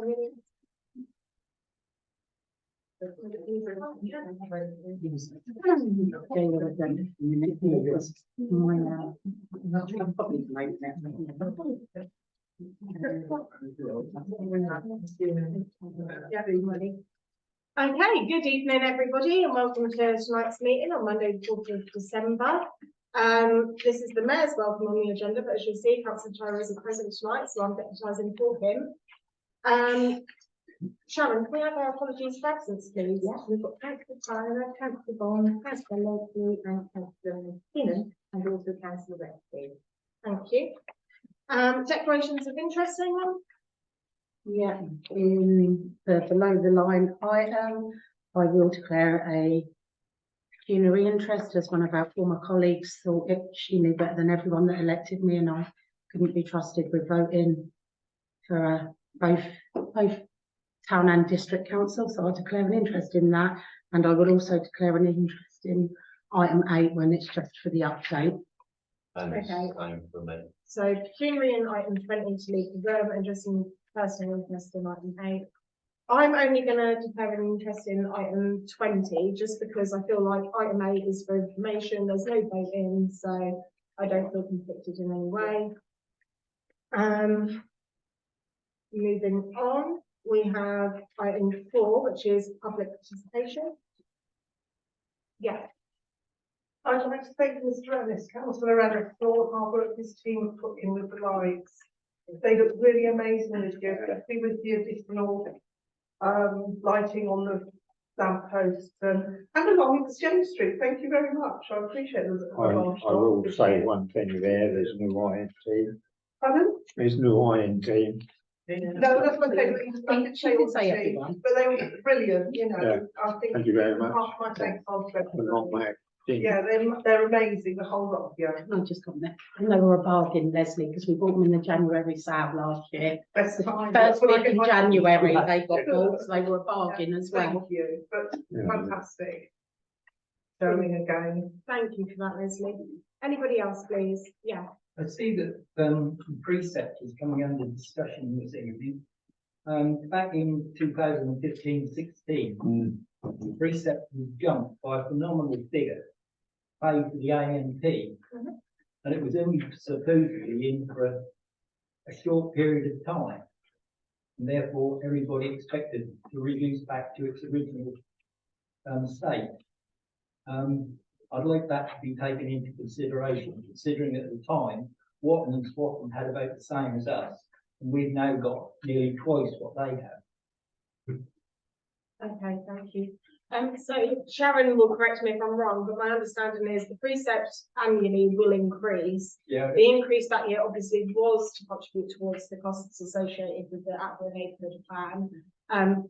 Okay, good evening everybody and welcome to tonight's meeting on Monday the 4th of December. This is the Mayor's welcome on the agenda, but as you'll see, Councillor Tyler isn't present tonight, so I'm deputising for him. Sharon, can we have our apologies for absence, please? Yes, we've got Councillor Tyler, Councillor Bond, Councillor Leslie and Councillor Kinnan and also Councillor Redfield. Thank you. Declarations of interest, anyone? Yeah, in the below the line item, I will declare a pecuniary interest as one of our former colleagues thought she knew better than everyone that elected me, and I couldn't be trusted with voting for both town and district council, so I declare an interest in that, and I will also declare an interest in item 8 when it's just for the update. Okay. So pecuniary in item 20 to leave the room and just in personal interest in item 8. I'm only going to declare an interest in item 20 just because I feel like item 8 is for information, there's no voting, so I don't feel conflicted in any way. Moving on, we have item 4, which is public participation. Yeah. I'd like to thank Mr. Ellis, Councillor Ellis, for all the hard work his team put in with the lights. They look really amazing this year, especially with the additional lighting on the lampposts and along Exchange Street. Thank you very much. I appreciate it. I will say one thing there, there's no iron team. Pardon? There's no iron team. No, that's my favourite. I did say everyone, but they were brilliant, you know. Yeah. I think Thank you very much. half my thanks on Not my team. yeah, they're amazing, the whole lot of you. I just got there. And they were a bargain, Leslie, because we bought them in the January sale last year. Best time. First week in January, they got bought, so they were a bargain as well. Thank you, but Yeah. fantastic. Showing again. Thank you for that, Leslie. Anybody else, please? Yeah. I see that precept is coming under discussion this evening. Back in 2015-16, the precept was jumped by a phenomenal figure paid for the AMP, and it was only supposedly in for a short period of time, and therefore everybody expected to reduce back to its original state. I'd like that to be taken into consideration, considering at the time Wotton and Swatton had about the same as us, and we've now got nearly twice what they have. Okay, thank you. So Sharon will correct me if I'm wrong, but my understanding is the precept annually will increase. Yeah. The increase that year obviously was to contribute towards the costs associated with the Attleborough neighbourhood plan.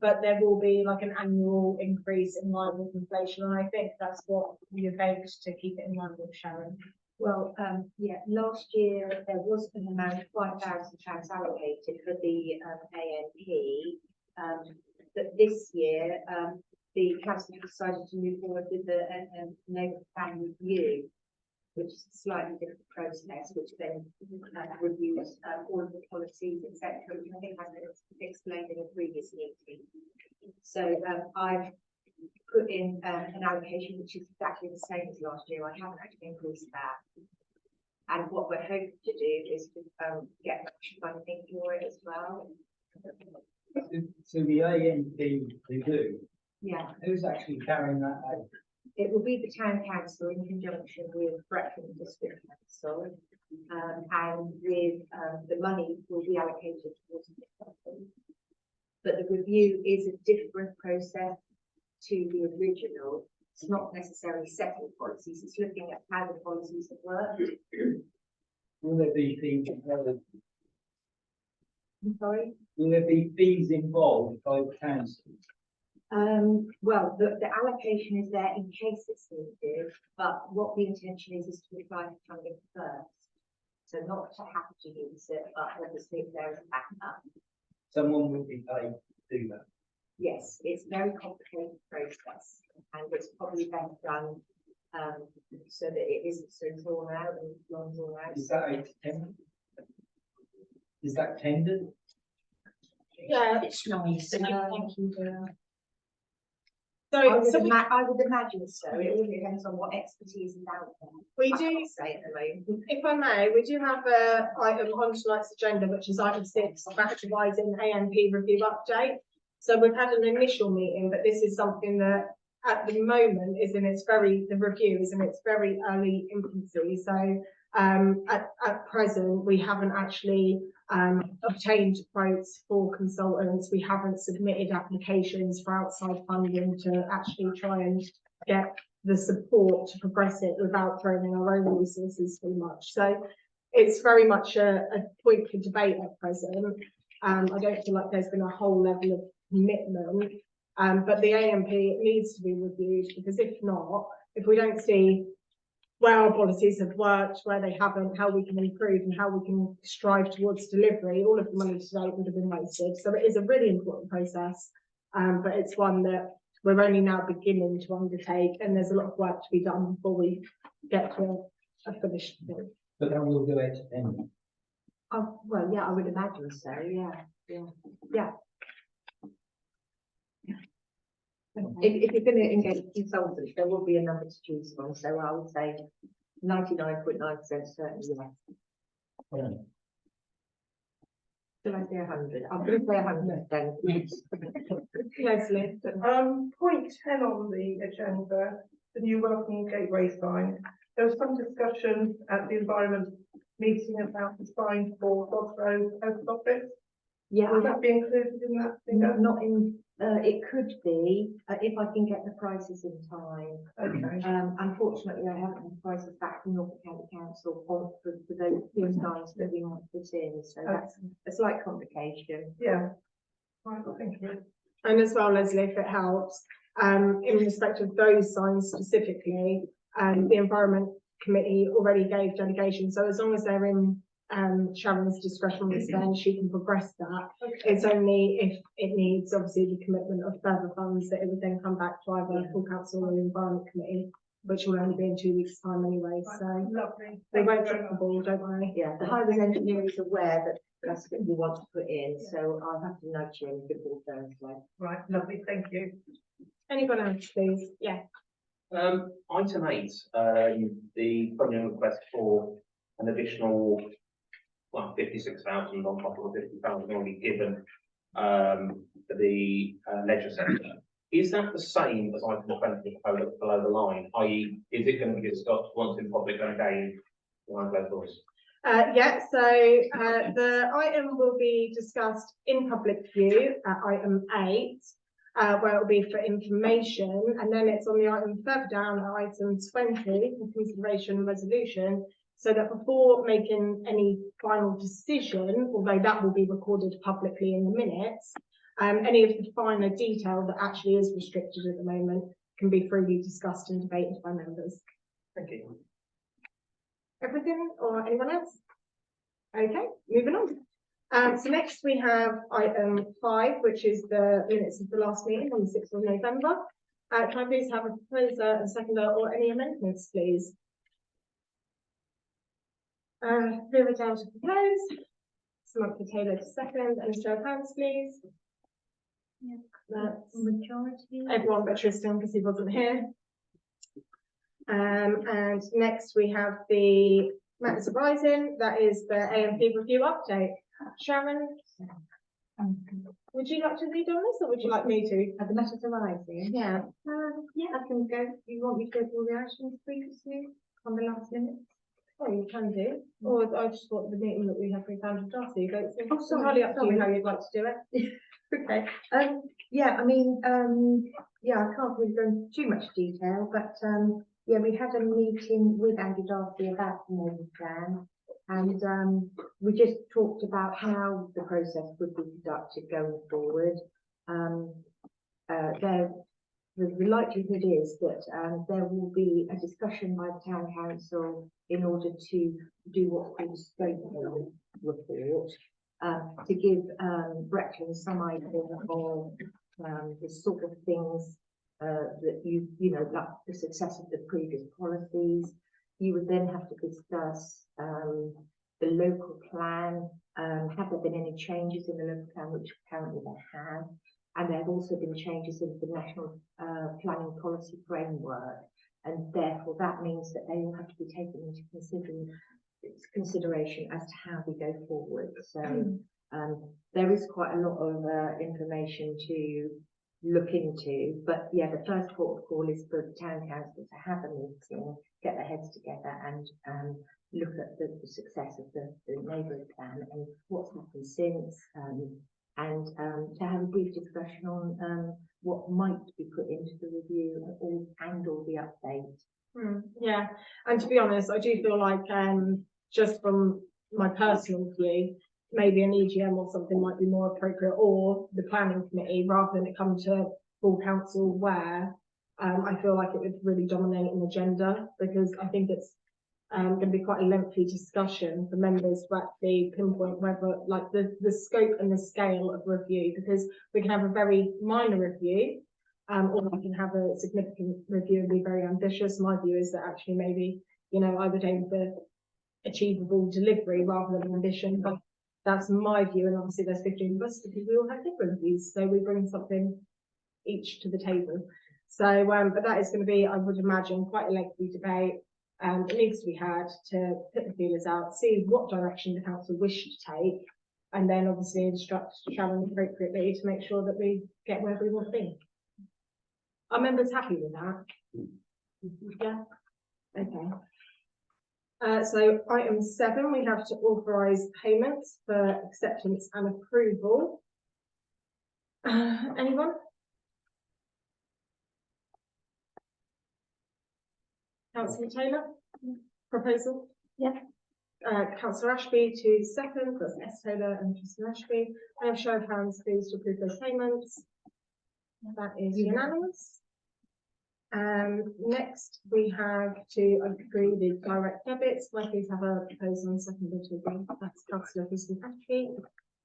But there will be like an annual increase in line with inflation, and I think that's what you begged to keep it in line with, Sharon. Well, yeah, last year there was an amount of £5,000 allocated for the ANP, but this year the council decided to move forward with the neighbourhood plan review, which is a slightly different process, which then reviews all of the policies, etc., which I think has been explained in a previous meeting. So I've put in an allocation which is exactly the same as last year. I haven't actually increased that. And what we're hoping to do is to get funding for it as well. So the AMP review, Yeah. who's actually carrying that out? It will be the town council in conjunction with Brecon District Council, and with the money will be allocated towards the council. But the review is a different process to the original. It's not necessarily setting policies, it's looking at how the policies have worked. Will there be fees involved? I'm sorry? Will there be fees involved by the council? Well, the allocation is there in case it's needed, but what the intention is to apply for funding first. So not to have to use it, but obviously if there is a backup. Someone will be paid to do that. Yes, it's a very complicated process, and it's probably best done so that it isn't so drawn out and long drawn out. Is that a tender? Is that tendered? Yeah. It's nice. Thank you, Joanne. I So I would imagine so. It all depends on what expertise is out there. we I do, can't say at the moment. if I may, we do have a item on tonight's agenda, which is item 6, advertising AMP review update. So we've had an initial meeting, but this is something that at the moment is in its very, the review is in its very early infancy. So at present, we haven't actually obtained quotes for consultants. We haven't submitted applications for outside funding to actually try and get the support to progress it without throwing in our own resources too much. So it's very much a point for debate at present. I don't feel like there's been a whole level of commitment, but the AMP needs to be reviewed, because if not, if we don't see where our policies have worked, where they haven't, how we can improve and how we can strive towards delivery, all of the money today would have been wasted. So it is a really important process, but it's one that we're only now beginning to undertake, and there's a lot of work to be done before we get to a finished thing. But then we'll do it anyway. Oh, well, yeah, I would imagine so. Yeah. If you're going to engage consultants, there will be a number to choose from. So I would say 99.9% certainly yes. Should I say 100? I'm going to say 100 then. Leslie. Point 10 on the agenda, the new welcome gateway sign. There was some discussion at the environment meeting about the sign for God's Road Post Office. Yeah, Will that be included in that figure? not in. It could be if I can get the prices in time. Okay. Unfortunately, I haven't had prices back from Norfolk County Council for those two signs that we want to put in. So that's a slight complication. Yeah. Right, thank you. And as well, Leslie, if it helps, in respect of those signs specifically, the Environment Committee already gave delegation. So as long as they're in Sharon's discretion, then she can progress that. It's only if it needs, obviously, the commitment of further funds that it would then come back to either full council or the Environment Committee, which will only be in 2 weeks' time anyway. So Lovely. they won't drop the ball, don't worry. Yeah, the highways engineer is aware that that's what we want to put in, so I'll have to nudge him before Thursday. Right, lovely, thank you. Anyone else, please? Yeah. Item 8, the funding request for an additional, well, 56,000 on top of the 50,000 already given for the leisure centre. Is that the same as item 20 below the line? I.e., is it going to be discussed once in public and again behind closed doors? Yeah, so the item will be discussed in public view at item 8, where it will be for information, and then it's on the item further down at item 20 for consideration and resolution, so that before making any final decision, although that will be recorded publicly in the minutes, any of the finer detail that actually is restricted at the moment can be freely discussed and debated by members. Thank you. Everything, or anyone else? Okay, moving on. So next we have item 5, which is the minutes of the last meeting on the 6th of November. Can I please have a proposer and seconder or any amendments, please? Vera Dow to propose. Samantha Taylor to second, and show of hands, please. Yeah, that's Majority. everyone but Tristan, because he wasn't here. And next we have the matters arising, that is the AMP review update. Sharon, would you like to lead on this, or would you like me to? Are the matters arising? Yeah. Yeah, I can go. You want me to go through the actions previously on the last minute? Oh, you can do. Or I just thought the meeting that we had with Andrew Darcy, but it's sorry, entirely up to you how you'd like to do it. Okay. Yeah, I mean, yeah, I can't really go into too much detail, but yeah, we had a meeting with Andy Darcy about the main plan, and we just talked about how the process would be conducted going forward. The likelihood is that there will be a discussion by the town council in order to do what's called a scope report, to give Brecklin some idea of the sort of things that you know, like the success of the previous policies. You would then have to discuss the local plan Have there been any changes in the local plan, which currently they have? And there have also been changes in the national planning policy framework. And therefore that means that they will have to be taken into consideration as to how we go forward. So there is quite a lot of information to look into, but yeah, the first port of call is for the town council to have a meeting, get their heads together and look at the success of the neighbourhood plan and what's happened since, and to have a brief discussion on what might be put into the review and all the updates. Yeah, and to be honest, I do feel like just from my personal view, maybe an EGM or something might be more appropriate, or the planning committee, rather than it come to full council, where I feel like it would really dominate an agenda, because I think it's going to be quite a lengthy discussion for members to actually pinpoint whether, like, the scope and the scale of review, because we can have a very minor review, or we can have a significant review and be very ambitious. My view is that actually maybe, you know, I would aim for achievable delivery rather than ambition, but that's my view. And obviously there's 15 of us because we all have different views, so we bring something each to the table. So but that is going to be, I would imagine, quite a lengthy debate. It needs to be had to put the feelers out, see what direction the council wish to take, and then obviously instruct Sharon appropriately to make sure that we get where we want to be. Are members happy with that? Yeah. Okay. So item 7, we have to authorise payments for acceptance and approval. Anyone? Councillor Taylor, proposal? Yeah. Councillor Ashby to second, that's S. Taylor and Councillor Ashby. I have show of hands, please, to approve those payments. That is unanimous. Next, we have to agree the direct debits. Will I please have a proposal and second to agree? That's Councillor Ashby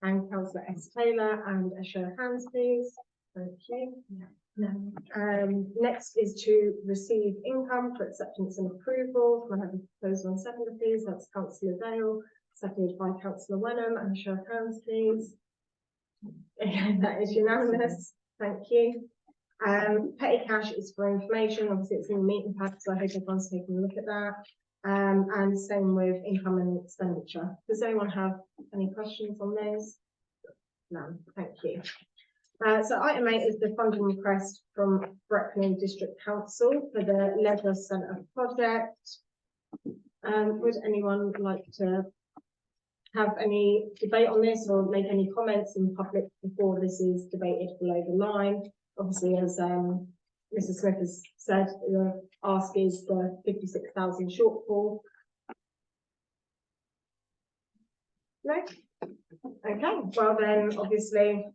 and Councillor S. Taylor, and a show of hands, please. Thank you. Yeah. No. Next is to receive income for acceptance and approval. Can I have a proposal and second, please? That's Councillor Dale, seconded by Councillor Wenham, and a show of hands, please. Again, that is unanimous. Thank you. Petty cash is for information. Obviously, it's in the meeting pack, so I hope everyone's taking a look at that. And same with income and expenditure. Does anyone have any questions on those? No. Thank you. So item 8 is the funding request from Brecon District Council for the Leisure Centre project. Would anyone like to have any debate on this or make any comments in public before this is debated below the line? Obviously, as Mrs. Smith has said, the ask is the 56,000 shortfall. No? Okay, well then, obviously,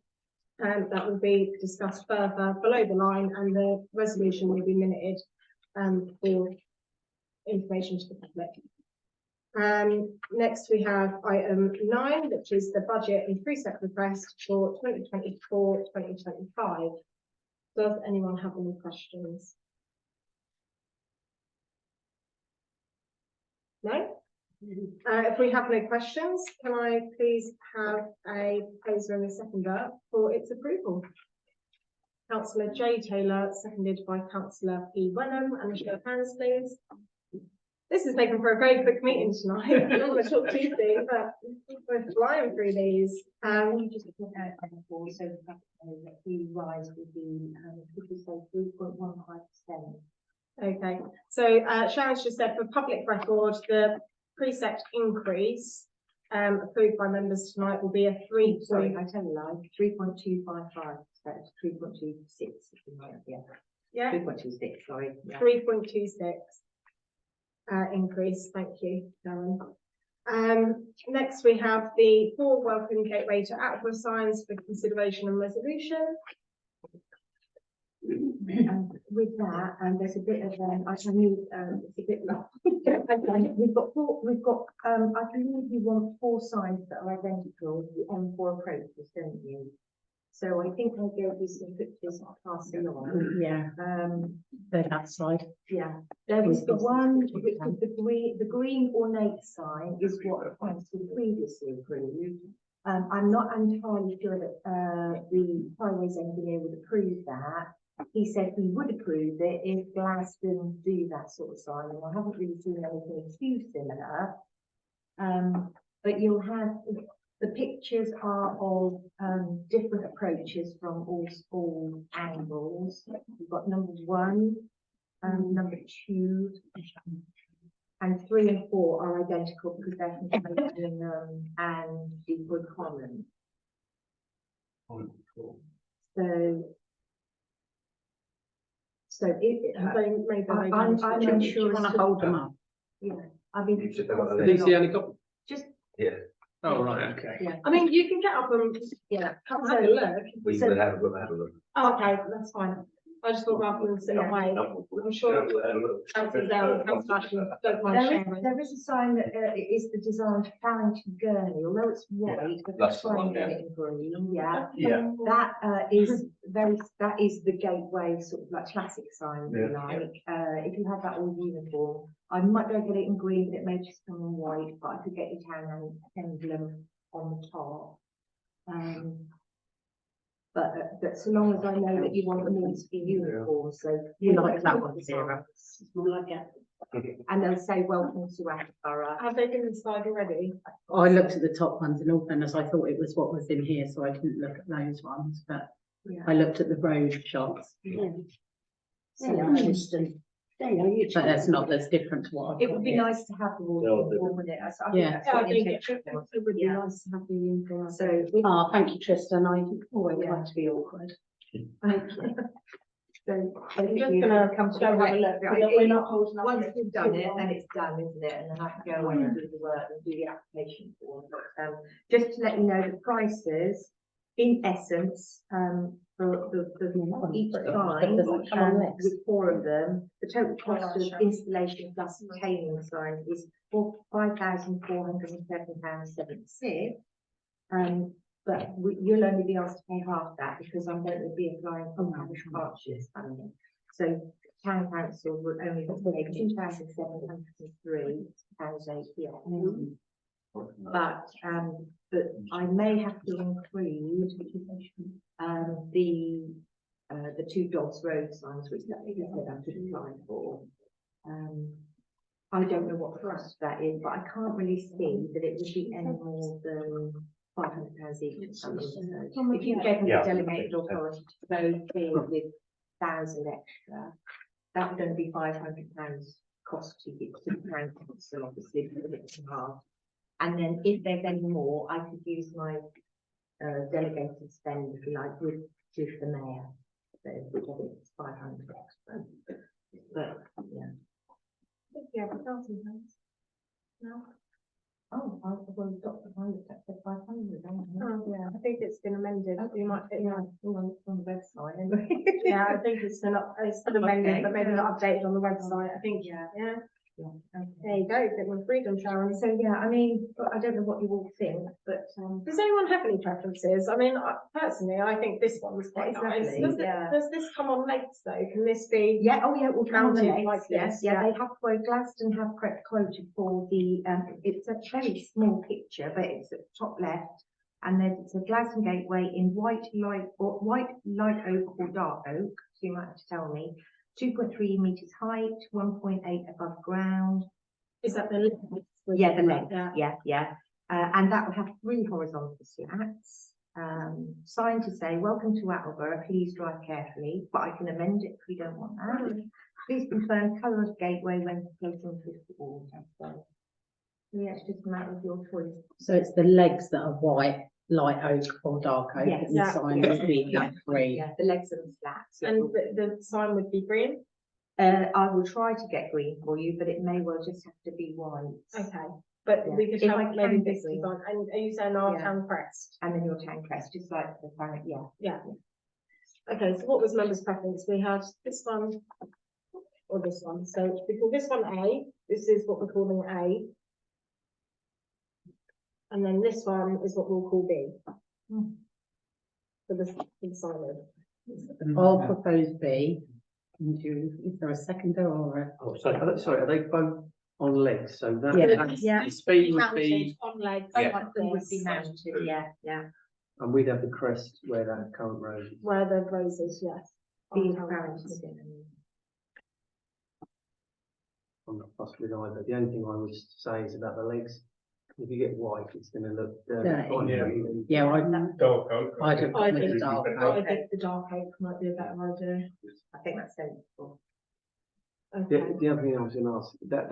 that will be discussed further below the line, and the resolution will be minuted for information to the public. Next we have item 9, which is the budget and precept request for 2024-2025. Does anyone have any questions? No? If we have no questions, can I please have a proposer and a seconder for its approval? Councillor J. Taylor, seconded by Councillor P. Wenham, and a show of hands, please. This is making for a very quick meeting tonight. I don't want to talk too soon, but we're flying through these. You just put out so that the rise would be, could we say 3.15%? Okay, so Sharon's just said for public record, the precept increase approved by members tonight will be a 3. Sorry, I tell you lie, 3.255, that's 3.26. Yeah, 3.26, sorry. Yeah. 3.26 increase, thank you, Sharon. Next we have the 4 welcome gateway to Attleborough signs for consideration and resolution. With that, there's a bit of I can move. It's a bit like we've got. I believe you want 4 signs that are identical. The M4 approaches, don't you? So I think I gave you some pictures to pass along. Yeah, they're that side. Yeah, there was the one, which was the green ornate sign is what the council previously approved. I'm not entirely sure that, the highways engineer would approve that. He said he would approve it if Glaston do that sort of sign, and I haven't really seen anything too similar. But you'll have, the pictures are of, different approaches from all angles. You've got number 1, number 2, and 3 and 4 are identical because they're from Clayton, and Deepwood Common. So it, I'm unsure. Do you want to hold them up? Yeah, I mean. You just have a- see any copy? Just, Yeah, Oh, right, okay. yeah, I mean, you can get up and, yeah. come and have a look. we So- would have a look. Oh, okay, that's fine. I just thought rather than sit away, I'm sure councillors there, councillor Ashton don't mind sharing. There is a sign that it is the design for Farrington Gurney, although it's white, but That's it's the one, trying in green, yeah. Yeah. That that is the gateway sort of like classic sign, if you Yeah. like. If you have that all uniform, I might go get it in green, but it may just come in white, but I could get your town emblem on the top. But so long as I know that you want them all to be uniform, so. You like that one, Sarah? And they'll say, welcome to Attleborough. Have they been inside already? I looked at the top ones in all fairness, I thought it was what was in here, so I didn't look at those ones, but Yeah. I looked at the road shots. But that's not, that's different to what I've It got would be here. nice to have the They're all uniform with it. I think Yeah. that's Yeah, what I think intention it was. would be Yeah. nice to have the uniform. So, Ah, thank you, Tristan, I always Yeah. like to be awkward. thank you. So, I I'm think just you gonna come to go have a look. Right, We're not holding up once for we've done too it, long. then it's done, isn't it? And then I can go away and do the work and do the application form. But, just to let you know, the prices, in essence, for each sign, with 4 of them, the total cost of installation plus retaining sign is £5,407.76. But you'll only be asked to pay half that because I'm going to be applying for parish hardships funding. So town council will only pay £2,703.88. But I may have to include the 2 dogs road signs, which that said I could apply for. I don't know what cost that is, but I can't really see that it would be any more than £500 each or something. So if you gave me Yeah. the delegated authority to go here with 1,000 extra, that's going to be £500 cost to you, to the town council, obviously, for the half. And then if there's any more, I could use my delegated spend, if you like, with the mayor. So, which I think is 500 extra. But, yeah. Yeah, £1,000. No. Oh, well, Dr. Pilot said 500. Oh, yeah, I think it's been amended. You might, Yeah, on the website anyway. yeah, I think it's still amended, but maybe not updated on the website. I think, Yeah. yeah. Okay. There you go, bit more freedom, Sharon. So, yeah, I mean, I don't know what you all think, but, Does anyone have any preferences? I mean, personally, I think this one's quite It's nice. lovely, Does yeah. does this come on legs though? Can this be? yeah, oh, yeah, it will come on the Mounted legs, like yes, this, yeah, yeah. they have Glaston have quoted for the, it's a very small picture, but it's at the top left. And then it's a Glaston gateway in white, light oak or dark oak, so you might have to tell me. 2.3 meters height, 1.8 above ground. Is that the? Yeah, the legs, Yeah. yeah. And that will have 3 horizontal slats. Sign to say, welcome to Attleborough, please drive carefully, but I can amend it if you don't want that. Please confirm colour of gateway when placing with the water. So, yeah, it's just a matter of your choice. So it's the legs that are white, light oak or dark oak, Yes. and the sign would be that green. Yeah, the legs and the slats. yeah. And the sign would be green? I will try to get green for you, but it may well just have to be white. Okay, but Yeah. we could If I have can maybe get this green. design, and are you saying our Yeah. town crest? And then your town crest, just like the planet, yeah. Yeah. Okay, so what was members' preference? We had this one or this one. So we call this one A. This is what we're calling A. And then this one is what we'll call B. for the silent. I'll propose B. And is there a seconder or a? Oh, sorry, are they both on legs? So that, Yeah. that's, Yeah. the speed would Mounted be, on legs. Yeah. like Them would be this, mounted, yeah. and we'd have the crest where that current road is. Where the roses, yes. Being On apparent. I'm not fussed with either. The only thing I would say is about the legs. If you get white, it's going to look dirty. Dirty. on Yeah. you. Yeah, I Dark oak. I'd have I gone with think, the dark I oak. think the dark oak might be a better idea. I think that's sensible. Okay. The other thing I was going to ask, that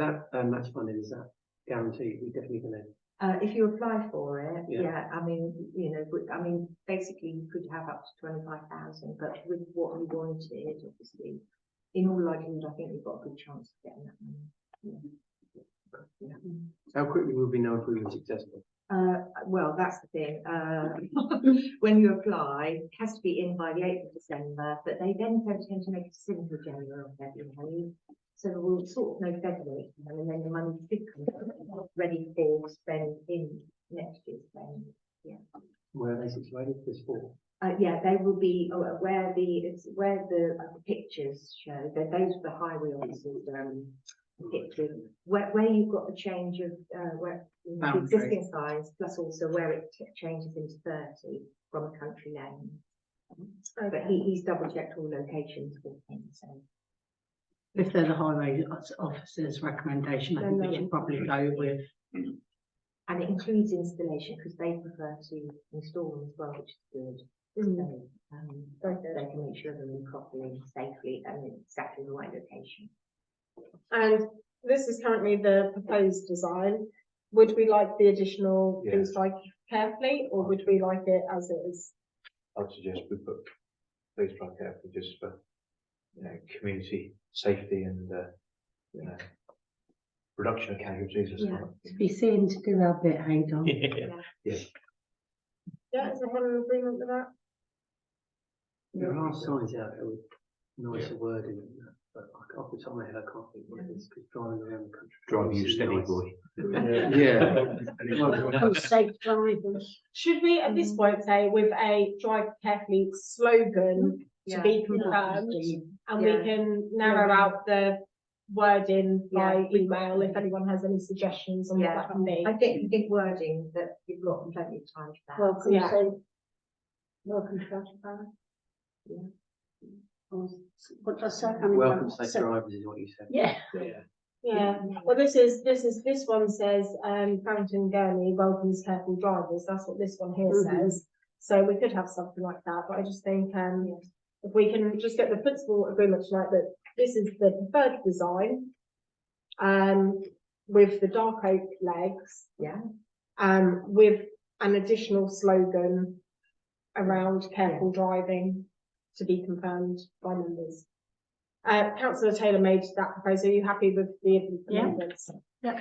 match funding, is that guaranteed? We're definitely going to. If you apply for it, Yeah. yeah, I mean, basically you could have up to 25,000, but with what we wanted, obviously, in all likelihood, I think we've got a good chance of getting that money. How quickly will we know if we were successful? Well, that's the thing, when you apply, it has to be in by the 8th of December, but they then don't tend to make a decision until January or February. So we'll sort of know February, and then the money should come ready for spend in next year's spend. Where are they situated? This fall? Yeah, they will be where the pictures show. Those are the highway officers pictures. Where you've got the change of where the Boundary. existing signs, plus also where it changes into 30 from a country lane. But he's double checked all locations with him. So If they're the highway officer's recommendation, I think we should probably go with. and it includes installation because they prefer to install them as well, which is good. So, they can make sure they're in properly, safely, and in exactly the right location. And this is currently the proposed design. Would we like the additional Yeah. please strike carefully, or would we like it as is? I'd suggest we put please strike carefully just for, community safety and, reduction of casualties as well. Be seen to do our bit, Hayden. Yeah. Yeah, is everyone in agreement with that? There are signs out there with nicer wording than that, but off the top of my head, I can't think what it is, because driving around the country. Driving you is steady, nice. boy. Yeah. Safe drivers. Should we at this point say with a drive carefully slogan to be confirmed, and we Yeah. can narrow out the wording by Yeah, we've got- email if anyone has any suggestions on what Yeah. that can be? I think wording that you've got plenty of time for that. Welcome, Yeah. so. Welcome to Attleborough. Yeah. What does that? I mean, Welcome safe so- drivers is what you said. Yeah. Yeah. Yeah, well, this one says, Farrington Gurney welcomes careful drivers, that's what this one here says. So we could have something like that, but I just think, if we can just get the principal agreement tonight that this is the preferred design. With the dark oak legs. Yeah. With an additional slogan around careful driving to be confirmed by members. Councillor Taylor made that proposal. Are you happy with the amendments? Yeah.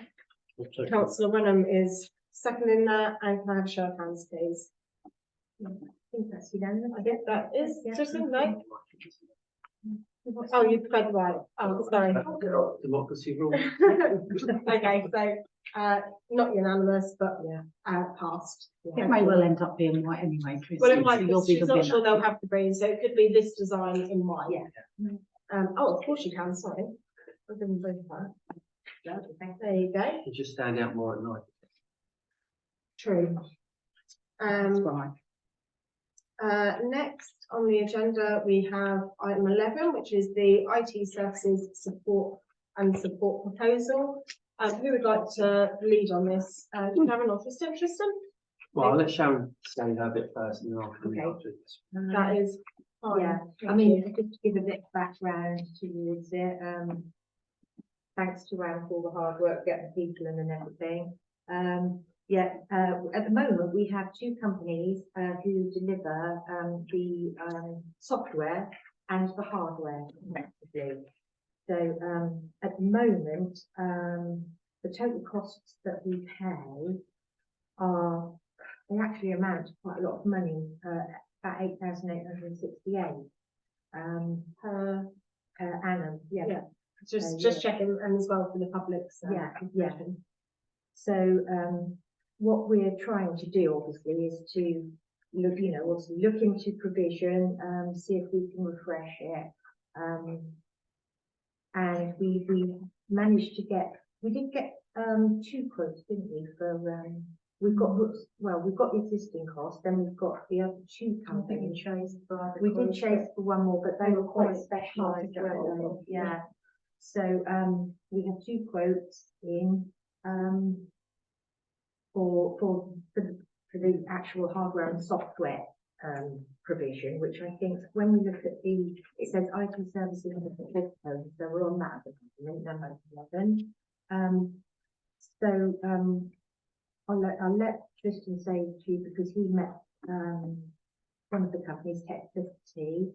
Councillor Wenham is seconding that, and can I have a show of hands, please? I think that's unanimous. I think that is, Yeah. just no? Oh, you prefer right. Oh, sorry. Democracy rule. Okay, so, not unanimous, but, passed. It may well end up being white anyway, Chris. Well, it might, so you'll be she's the not sure winner. they'll have the green, so it could be this design in white. Yeah. Oh, of course you can, sorry. I didn't think of that. There you go, You just stand out more at night. true. That's right. Next on the agenda, we have item 11, which is the IT services support proposal. Who would like to lead on this? Karen or Tristan? Tristan? Well, I'll let Sharon say her bit first and then I'll come in Okay. after this. That is fine. Yeah, I Thank mean, you. just to give a bit of background towards it, thanks to Anne for all the hard work, getting people in and everything. At the moment, we have two companies, who deliver, the, software and the hardware effectively. So, at the moment, the total costs that we pay they actually amount to quite a lot of money, about 8,868 per annum. Yeah. Just checking, and as well for the public's. Yeah. information. So what we're trying to do obviously is to obviously look into provision, see if we can refresh it. And we managed to we did get, 2 quotes, didn't we, for, we've got the existing cost, then we've got the other 2 companies. We did chase for one more, but they were quite specialised, weren't they? Yeah. So, we have 2 quotes in, for the actual hardware and software, provision, which I think when we look at it says IT services and the headphones, so we're on that at the moment, number 11. I'll let Tristan say to you, because he met one of the companies, Tech50.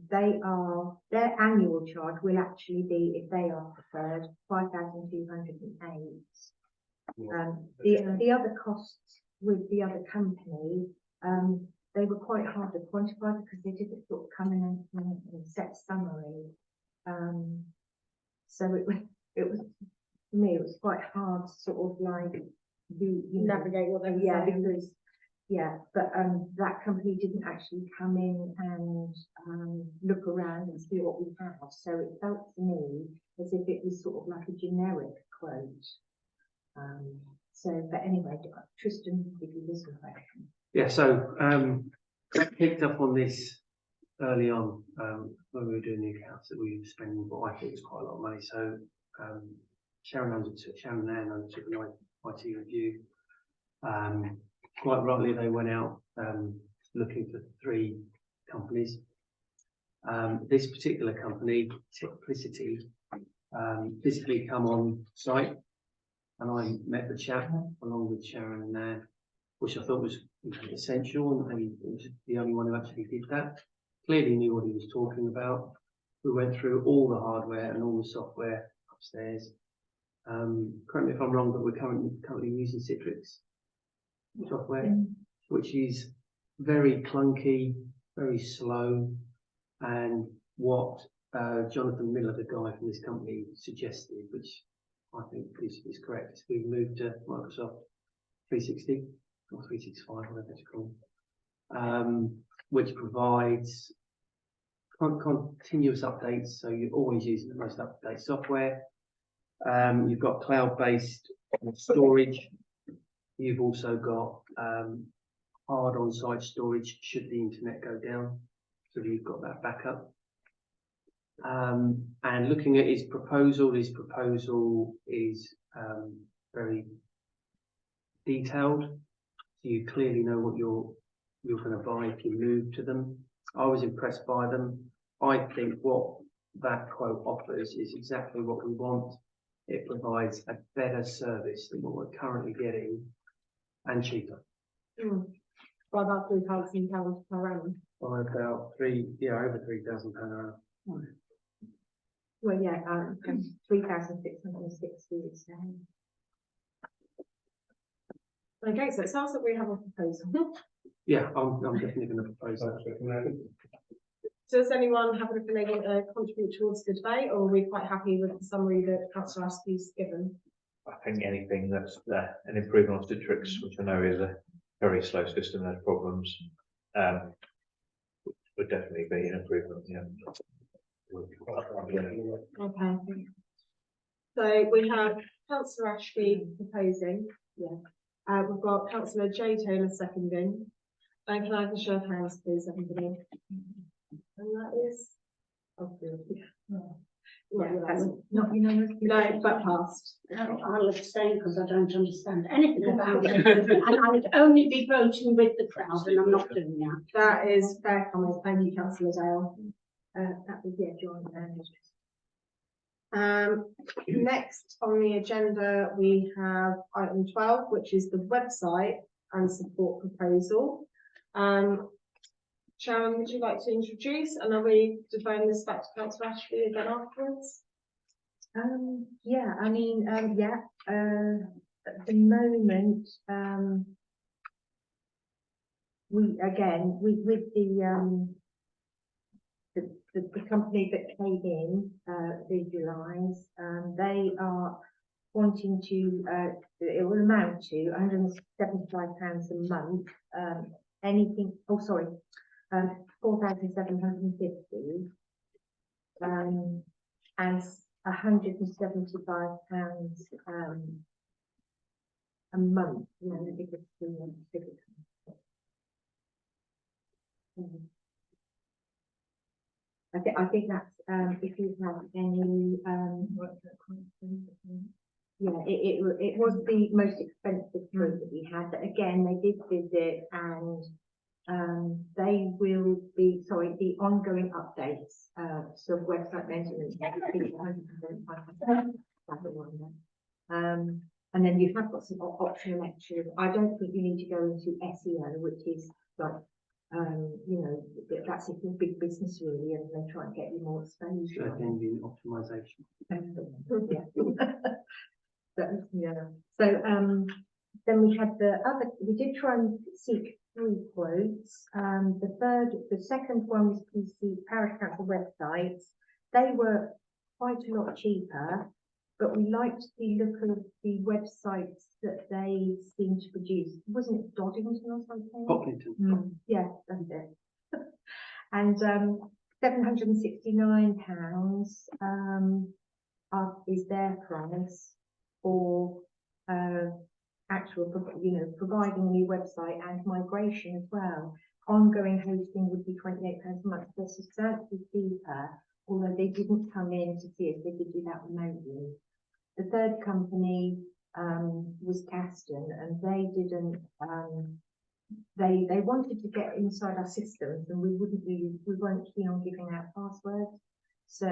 Their annual charge will actually be, if they are preferred, 5,208. The other costs with the other company, they were quite hard to quantify because they didn't sort of come in and set summary. So it was, for me, it was quite hard to sort of like Navigate what they were saying. because but that company didn't actually come in and look around and see what we have. So it felt to me as if it was sort of like a generic quote. But anyway, Tristan, give you this question. Yeah, so picked up on this early on when we were doing the accounts, that we were spending what I think was quite a lot of money. So Sharon and Anne undertook an IT review. Quite rightly, they went out looking for 3 companies. This particular company, Simplicity, physically come on site, and I met the chap along with Sharon and Anne, which I thought was essential, and he was the only one who actually did that. Clearly knew what he was talking about. We went through all the hardware and all the software upstairs. Correct me if I'm wrong, but we're currently using Citrix software, which is very clunky, very slow, and what Jonathan Miller, the guy from this company, suggested, which I think is correct, we moved to Microsoft 360 or 365, whatever it's called, which provides continuous updates, so you're always using the most up-to-date software. You've got cloud-based storage. You've also got hard on-site storage should the internet go down, so you've got that backup. And looking at his proposal is very detailed, so you clearly know what you're going to buy if you move to them. I was impressed by them. I think what that quote offers is exactly what we want. It provides a better service than what we're currently getting, and cheaper. By about £3,000 per annum. By about over £3,000 an hour. Well, 3,660 is Okay, so it sounds like we have a proposal. Yeah, I'm definitely going to propose that. So does anyone have anything they want to contribute towards the debate, or are we quite happy with the summary that Councillor Askey's given? I think anything that's an improvement on Citrix, which I know is a very slow system, has problems, would definitely be an improvement. Yeah. Okay. So we have Councillor Askey proposing. Yeah. We've got Councillor J Taylor seconding. And can I have a show of hands, please, everybody? And that is. Oh, good. not unanimous. No, but passed. I'll abstain because I don't understand anything about it, and I would only be voting with the crowd, and I'm not doing that. That is fair comment. Thank you, Councillor Dale. That was John. Next on the agenda, we have item 12, which is the website and support proposal. Sharon, would you like to introduce, and are we defining this back to Councillor Ashley again afterwards? At the moment, with the company that came in, Visualise, they are wanting to, it will amount to £175 a month anything, oh, sorry, 4,750. And £175, a month, you know, because I think that's, if you have any, yeah, it was the most expensive group that we had, but again, they did visit and they will be, sorry, the ongoing updates, so website maintenance. And then you have got some optional lectures. I don't think you need to go into SEO, which is like, you know, that's a big business really, and they try and get you more exposure. Search engine optimization. Yeah. Yeah. So then we had we did try and seek 3 quotes. The second one was PC Parish Council websites. They were quite a lot cheaper, but we liked the look of the websites that they seemed to produce. Wasn't it Doddington or something? Pocklington. Yeah, that's it. And £769 is their price for actual, you know, providing a new website and migration as well. Ongoing hosting would be £28 a month. They're substantially cheaper, although they didn't come in to see if they could do that remotely. The third company was Caston, and they didn't. They wanted to get inside our systems, and we weren't keen on giving out passwords, so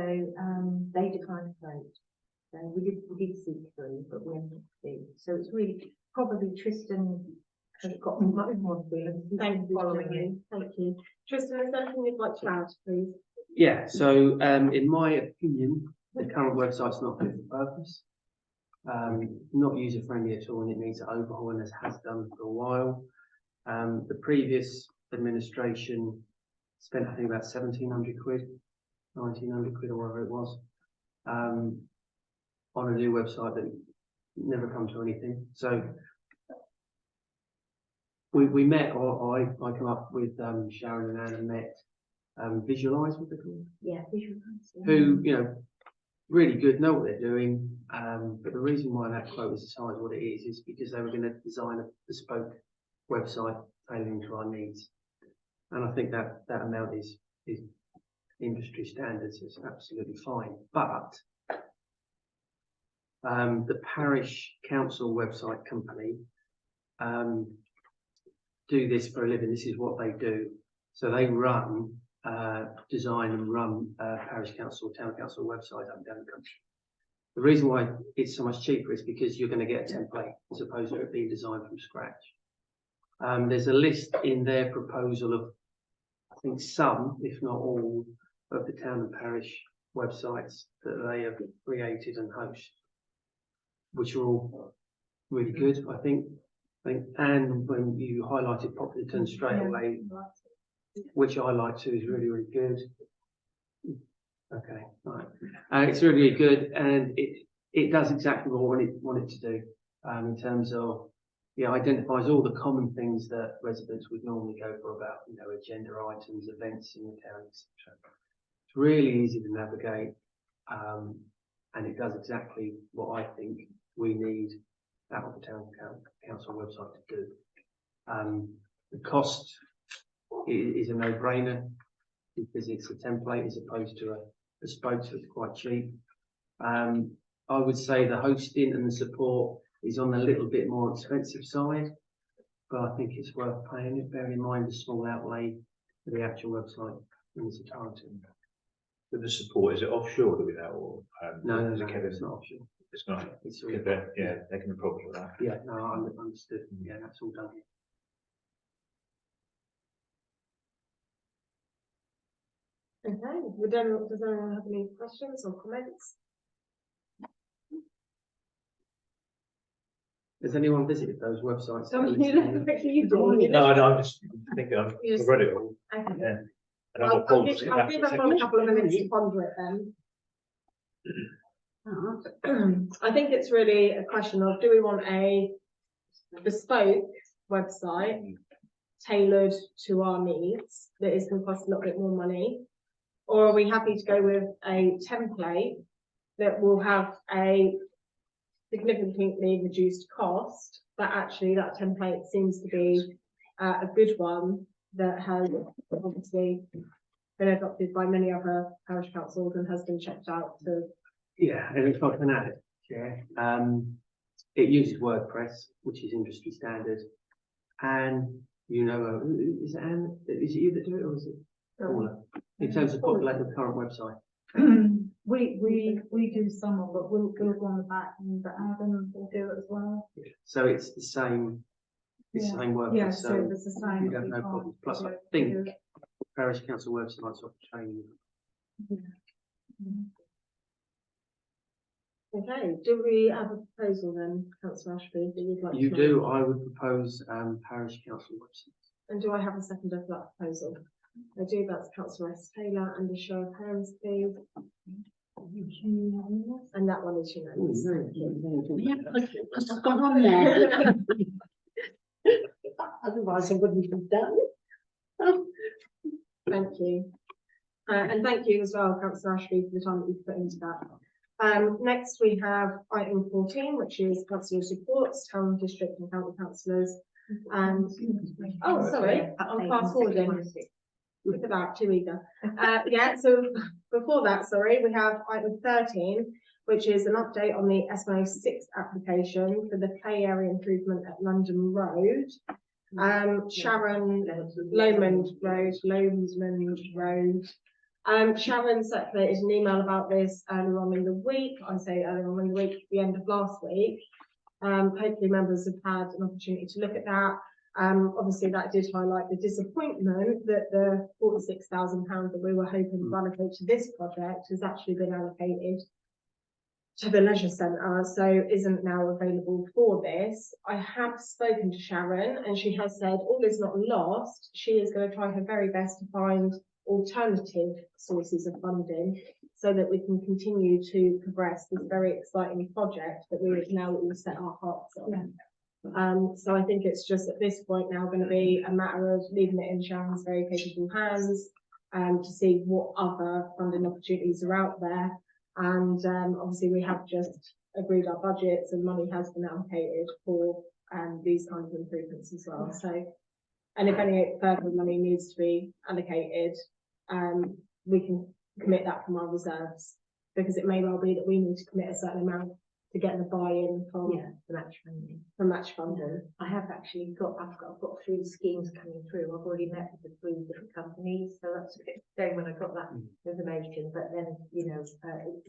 they declined to vote. So we did seek 3, but we haven't seen. So it's really probably Tristan has got much more feelings. Thank you, Following it. Thank you. Tristan, is there anything you'd like to add, please? Yeah, so in my opinion, the current website's not fit for purpose. Not user friendly at all, and it needs an overhaul, and has done for a while. The previous administration spent, I think, about 1,700 quid, 1,900 quid, or whatever it was, on a new website that never come to anything. So we met, or I come up with Sharon and Anna met Visualise, what they called, Yeah, Visualise. who, you know, really good, know what they're doing. But the reason why that quote is as high as what it is because they were going to design a bespoke website tailoring to our needs. And I think that amount is industry standards, is absolutely fine. But the parish council website company do this for a living. This is what they do. So they run, design and run parish council, town council websites up and down the country. The reason why it's so much cheaper is because you're going to get a template as opposed to it being designed from scratch. There's a list in their proposal of, I think, some, if not all, of the town and parish websites that they have created and host, which are all really good, I think. And when you highlighted Pocklington straight away, which I like too, is really, really good. Okay, right. It's really, really good, and it does exactly what I want it to do, in terms of, yeah, identifies all the common things that residents would normally go for about, you know, agenda items, events in the town, etc. It's really easy to navigate, and it does exactly what I think we need out of the town council website to do. The cost is a no-brainer because it's a template as opposed to a bespoke, so it's quite cheap. I would say the hosting and the support is on a little bit more expensive side, but I think it's worth paying it. Bear in mind the small outlay for the actual website in its entirety. With the support, is it offshore, do we know, or No, is it Kevin? it's not optional. It's not. It's all, Yeah, they can problem with that. yeah, no, I understood. Yeah, that's all done. Okay, does anyone have any questions or comments? Has anyone visited those websites? You do. No, I'm just thinking, I've Yes. read it all. Okay. Yeah. And I'll I'll pause give it after everyone a second. couple of minutes to ponder it then. I think it's really a question of, do we want a bespoke website tailored to our needs, that is going to cost a little bit more money? Or are we happy to go with a template that will have a significantly reduced cost, but actually that template seems to be a good one that has obviously been adopted by many other parish councils and has been checked out to. Yeah, and if I can add, Chair, it uses WordPress, which is industry standard, and is it Anne? Is it you that do it, or is it Paula? In terms of populating the current website. We do some of it, we'll go on the back and Adam will do it as well. So it's the same. It's the same WordPress. Yeah, so so it's the same. you have no problems. Plus, I think parish council websites offer training. Okay, do we have a proposal then, councillor Ashby, that you'd like to? You do. I would propose parish council websites. And do I have a seconder for that proposal? I do, that's councillor S Taylor, and a show of hands, please. And that one is unanimous. What's gone on there? Otherwise I wouldn't have done it. Thank you. And thank you as well, councillor Ashby, for the time that you've put into that. Next we have item 14, which is councillors' reports, town, district and county councillors. And, oh, sorry, I'm fast forwarding. Look at that, too eager. Yeah, so before that, sorry, we have item 13, which is an update on the SMO6 application for the play area improvement at London Road. Sharon Lomond Road. Sharon circulated an email about this earlier on in the week. I say earlier on in the week, the end of last week. Hopefully members have had an opportunity to look at that. Obviously that did highlight the disappointment that the £46,000 that we were hoping to allocate to this project has actually been allocated to the leisure centre, so isn't now available for this. I have spoken to Sharon and she has said all is not lost. She is going to try her very best to find alternative sources of funding so that we can continue to progress this very exciting project that we have now all set our hearts on. So I think it's just at this point now going to be a matter of leaving it in Sharon's very capable hands to see what other funding opportunities are out there. And obviously we have just agreed our budgets and money has been allocated for these kinds of improvements as well. So, and if any further money needs to be allocated, we can commit that from our reserves, because it may well be that we need to commit a certain amount to get the buy-in from match funding. I have actually got, I've got 3 schemes coming through. I've already met with the 3 different companies, so that's a bit going when I got that information. But then, you know,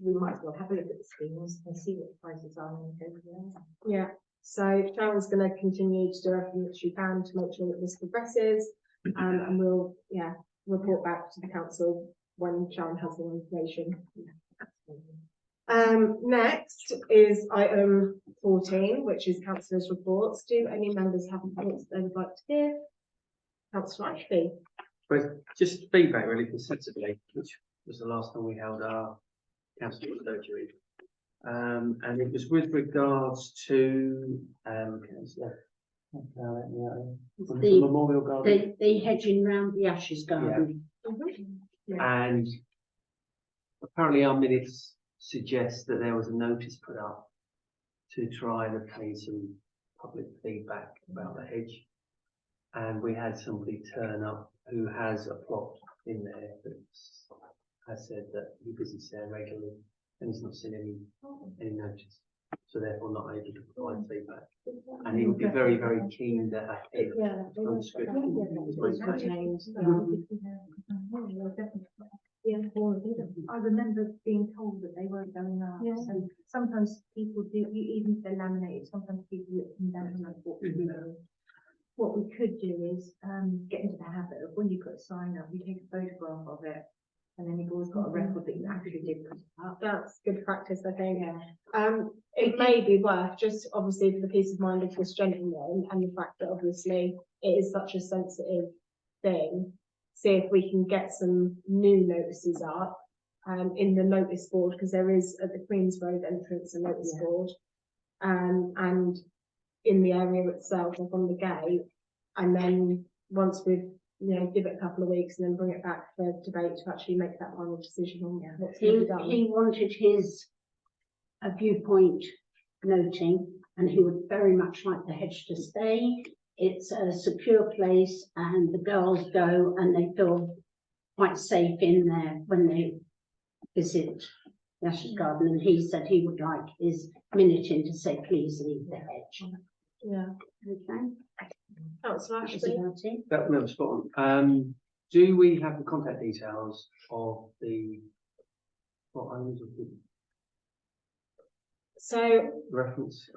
we might as well have a look at the schemes and see what the prices are and go from there. Yeah. So Sharon's going to continue to do everything that she can to make sure that this progresses, and we'll report back to the council when Sharon has the information. Next is item 14, which is councillors' reports. Do any members have reports they would like to give? Councillor Ashby. But just feedback really considerably, which was the last time we held our council surgery. And it was with regards to the memorial garden. The hedging round the Ashes garden. And apparently our minutes suggest that there was a notice put up to try and obtain some public feedback about the hedge. And we had somebody turn up who has a plot in there that has said that he visits there regularly and he's not seen any notice, so therefore not able to provide feedback. And he would be very, very keen to have a transcript. Yeah, I remember being told that they weren't going up. Yeah. So sometimes people do, even if they're laminated, sometimes people look them down, unfortunately. What we could do is get into the habit of when you put a sign up, you take a photograph of it, and then you've always got a record that you actually did put it up. That's good practice, I think. Yeah. It may be worth, just obviously for the peace of mind of this gentleman and the fact that obviously it is such a sensitive thing, see if we can get some new notices up in the notice board, because there is at the Queen's Road entrance a notice board, and in the area itself, like on the gate, and then once we've, give it a couple of weeks and then bring it back for debate to actually make that final decision on what's going to be done. He wanted his viewpoint noting, and he would very much like the hedge to stay. It's a secure place and the girls go and they feel quite safe in there when they visit the Ashes Garden, and he said he would like his minute in to say, please leave the hedge. Yeah. Okay. Councillor That was Ashby. about it. That was spot on. Do we have the contact details of the, what owners of the So reference,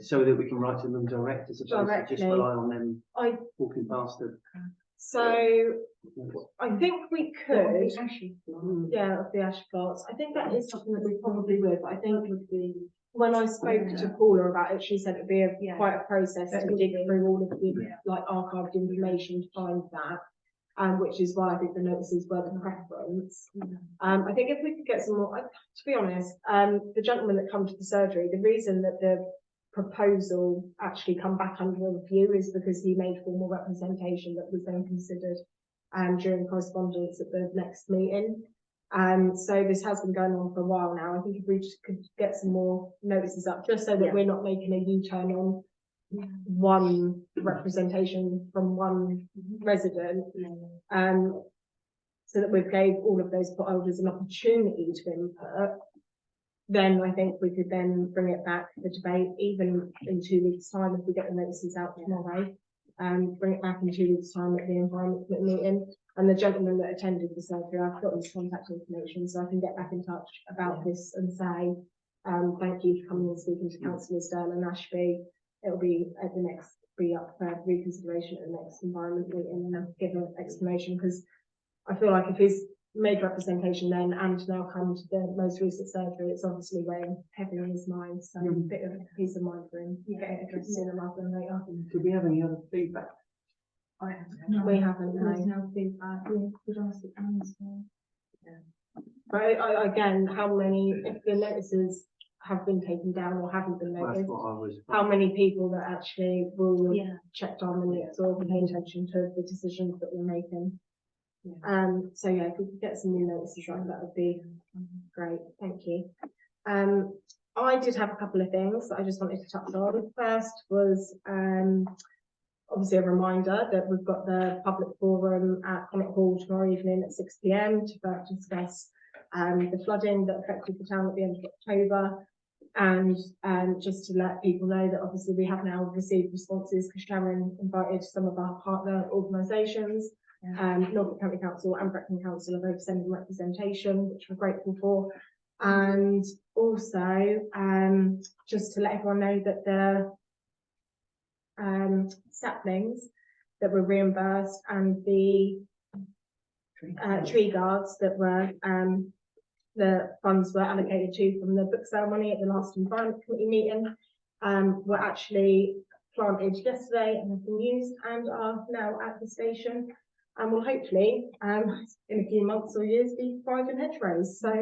so that we can write to them direct as opposed to just Directly. rely on them I walking past them? so I think we could. Actually, Yeah, of the ash plots. I think that is something that we probably would, but I think would be, when I spoke to Paula about it, she said it'd be quite a process That to would dig be. through all of the like archived information to find that. Which is why I think the notices were the preference. I think if we could get some more, to be honest, the gentleman that come to the surgery, the reason that the proposal actually come back under review is because he made formal representation that was then considered during correspondence at the next meeting. So this has been going on for a while now. I think if we just could get some more notices up, just so that we're not making a U-turn on one representation from one resident, so that we've gave all of those plot holders an opportunity to input. Then I think we could then bring it back for debate, even in 2 weeks' time, if we get the notices out tomorrow. Bring it back in 2 weeks' time at the environment meeting. And the gentleman that attended the surgery, I've got his contact information, so I can get back in touch about this and say, thank you for coming and speaking to Councillors Dale and Ashby. It'll be at the next, be up for reconsideration at the next environment meeting, and give an explanation, because I feel like if he's made representation then and now come to the most recent surgery, it's obviously weighing heavy on his mind. So a bit of peace of mind for him, getting addressed sooner rather than later. Do we have any other feedback? We haven't, There's no. no feedback. We could ask the council. But again, how many, if the notices have been taken down or haven't been That's noticed, what I was. how many people that actually will Yeah. check on the minutes or pay attention to the decisions that we're making? So yeah, if we could get some new notices on, that would be great, thank you. I did have a couple of things that I just wanted to touch on. First was, obviously a reminder that we've got the public forum at Comet Hall tomorrow evening at 6 PM to discuss the flooding that affected the town at the end of October. And just to let people know that obviously we have now received responses, because Sharon invited some of our partner organisations, Norfolk County Council and Brecon Council are both sending representation, which we're grateful for. And also, just to let everyone know that the saplings that were reimbursed and the tree guards that were the funds were allocated to from the book sale money at the last Environment Committee meeting, were actually planted yesterday and have been used and are now at the station, and will hopefully in a few months or years be thriving hedgerows. So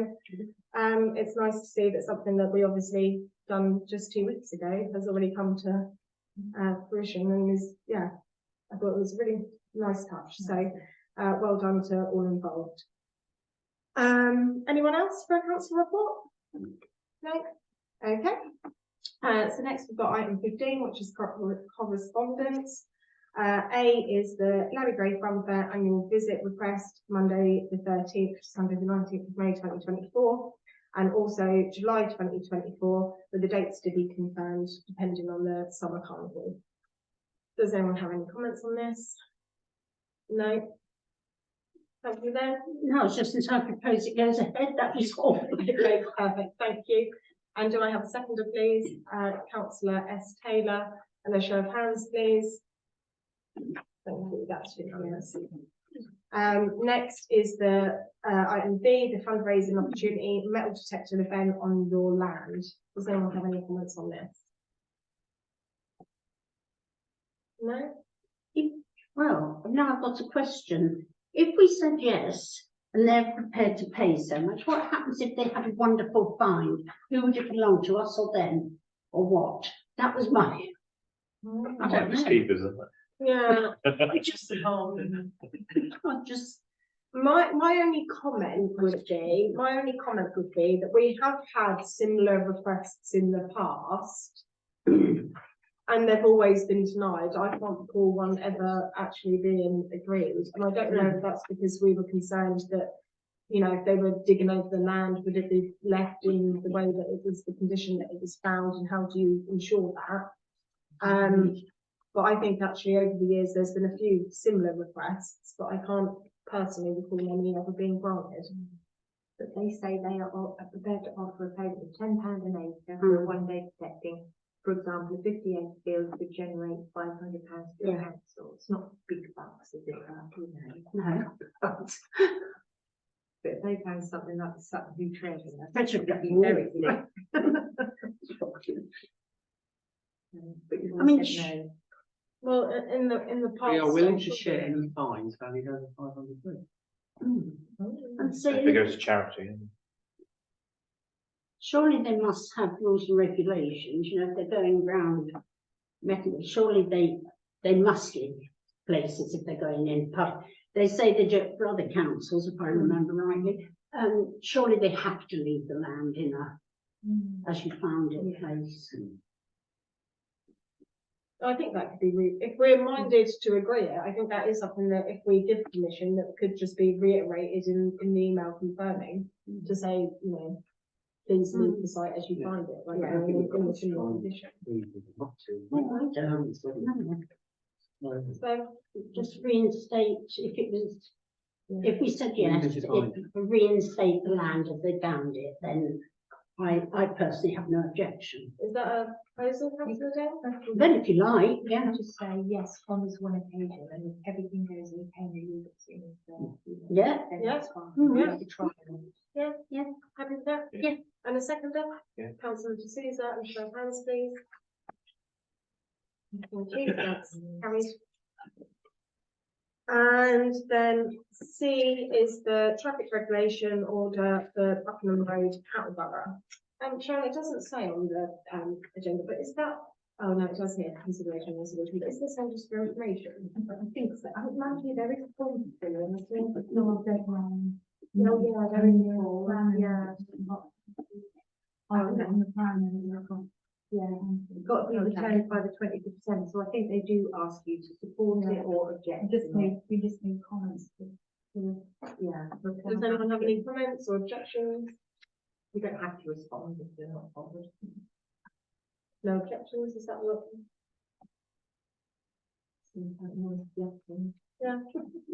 it's nice to see that something that we obviously done just 2 weeks ago has already come to fruition, and is, I thought it was a really nice touch. So well done to all involved. Anyone else for a council report? No? Okay. So next we've got item 15, which is correspondence. A is the Larry Gray Fun Fair annual visit request, Monday the 13th, Sunday the 19th of May 2024, and also July 2024, with the dates to be confirmed depending on the summer carnival. Does anyone have any comments on this? No? Thank you then. No, it's just since I propose it goes ahead, that was all. Okay, perfect, thank you. And do I have a seconder, please? Councillor S. Taylor, and a show of hands, please. Thank you, that's unanimous. Next is the item B, the fundraising opportunity metal detector event on your land. Does anyone have any comments on this? No? Well, now I've got a question. If we said yes, and they're prepared to pay so much, what happens if they have a wonderful find? Who would it belong to, us or them, or what? That was my. I don't know. Keepers, isn't it? Yeah, I just can't. I just, my only comment would be that we have had similar requests in the past. And they've always been denied. I can't recall one ever actually being agreed. And I don't know if that's because we were concerned that, you know, if they were digging over the land, would it be left in the way that it was, the condition that it was found, and how do you ensure that? But I think actually over the years, there's been a few similar requests, but I can't personally recall any ever being granted. But they say they are prepared to offer a payment of £10 an acre for a one-day protecting. For example, a 50-acre field could generate £500 to the council. It's not big bucks, is it? no. But if they found something like Sutton Hoo Treasure, That should that'd be be very awful. slick. But you I mean, said no. Well, in the past. We are willing I'm to sure share they- any fines valued over £500. And If see, it goes to charity. surely they must have rules and regulations, you know, if they're going round, surely they must give places if they're going in pub. They say they do it for other councils, if I remember rightly. Surely they have to leave the land in a, as you found it, place. I think that could be, if we're minded to agree it, I think that is something that if we give permission, that could just be reiterated in the email confirming, to say, you know, please leave the site as you find it, like, Yeah. in the similar condition. No, I don't. No. So, Just reinstate, if it was, yeah. if we said yes, Redefine. reinstate the land as they found it, then I personally have no objection. Is that a proposal, councillor Dale? Then if you like, yeah. Just say yes on this one occasion, and if everything goes okay, and you Yeah. then Yeah. it's fine. Mhm. We have to try it. Yeah, happy with that? Yeah. And a seconder? Yeah. Councillor D'Souza, and show of hands, please. Thank you, that's carried. And then C is the traffic regulation order for Buckingham Road, Attleborough. Sharon, it doesn't say on the agenda, but is that, oh no, it does here, consideration resolution, but is this one just for information? I think so. I mind you, there is a point to it, and I think it's not deadline. No, yeah, there is, Yeah. Oh, okay. On the plan, yeah, got to be returned by the 20%, so I think they do ask you to support it or object. We just need comments. Yeah. Does anyone have any comments or objections? You don't have to respond if you're not bothered. No objections, is that what? Yeah,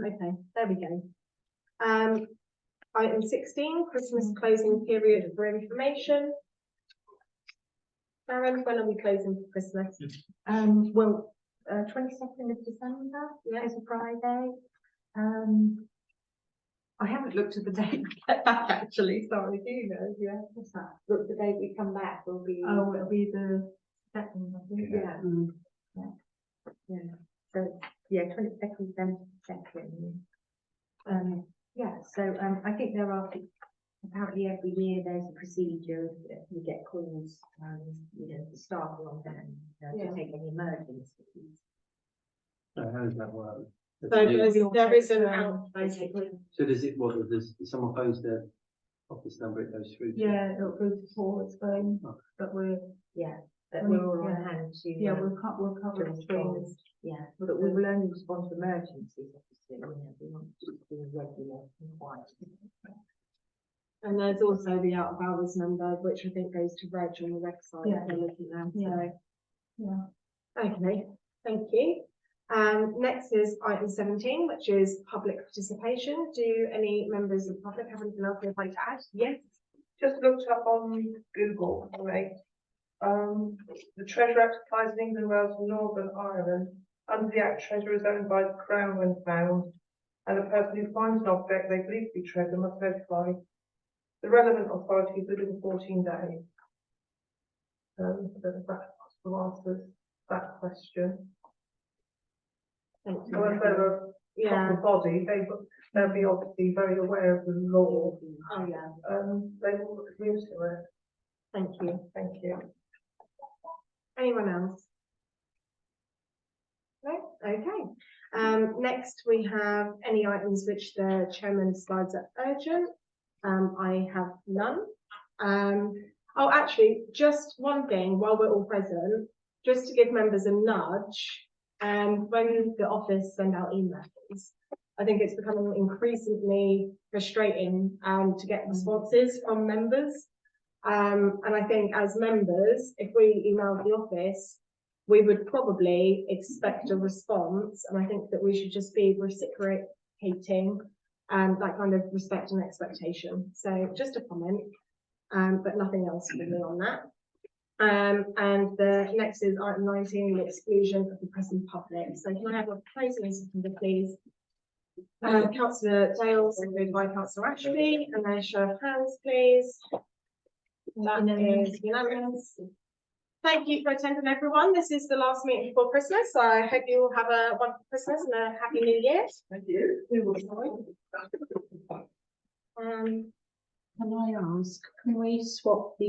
okay, there we go. Item 16, Christmas closing period for information. Sharon, when are we closing for Christmas? Well, 22nd of December, Yeah. is a Friday. I haven't looked at the date we get back actually, sorry, do you know? Yeah, what's that? Look, the date we come back will be. Oh, it'll be the second, I think. Yeah. Mm. Yeah, so, yeah, 22nd, then second. Yeah, so, I think there are, apparently every year there's a procedure, that you get calls, you know, the staff are on hand, Yeah. to take any emergencies. So how does that work? So there is an out, basically. So does it, what, does someone phones the office number, it goes through to? Yeah, it'll go to forwards phone, but we're, Yeah, that we're all on Yeah. hand to. yeah, we'll cover to the respond. streams. Yeah, but we will only respond to emergencies, obviously, you know, we want to be regular and quiet. And there's also the out of hours number, which I think goes to Reg on the website. Yeah. If you're looking at, Yeah. so. Yeah. Okay, thank you. Next is item 17, which is public participation. Do any members of the public have anything else they'd like to add? Yes, just looked up on Google, right? The Treasure Act applies in England, Wales and Northern Ireland. Under the Act, treasure is owned by the Crown when found, and the person who finds an object they believe to be treasure must notify the relevant authorities within 14 days. I don't know if that answers that question. Thank So if they're a Yeah, proper body, they'll be obviously very aware of the law. oh yeah, They will look into it. thank you. Thank you. Anyone else? No? Okay. Next we have any items which the chairman decides are urgent. I have none. Oh, actually, just one thing while we're all present, just to give members a nudge. When the office send out emails, I think it's becoming increasingly frustrating to get responses from members. And I think as members, if we email the office, we would probably expect a response. And I think that we should just be reciprocating that kind of respect and expectation. So just a comment, but nothing else really on that. And the next is item 19, the exclusion of the press and public. So can I have a closing seconder, please? Councillor Dale, seconded by Councillor Ashby, and then show of hands, please. That is unanimous. Thank you for attending, everyone. This is the last meeting before Christmas. I hope you all have a wonderful Christmas and a happy New Year. Thank you. Can I ask, can we swap the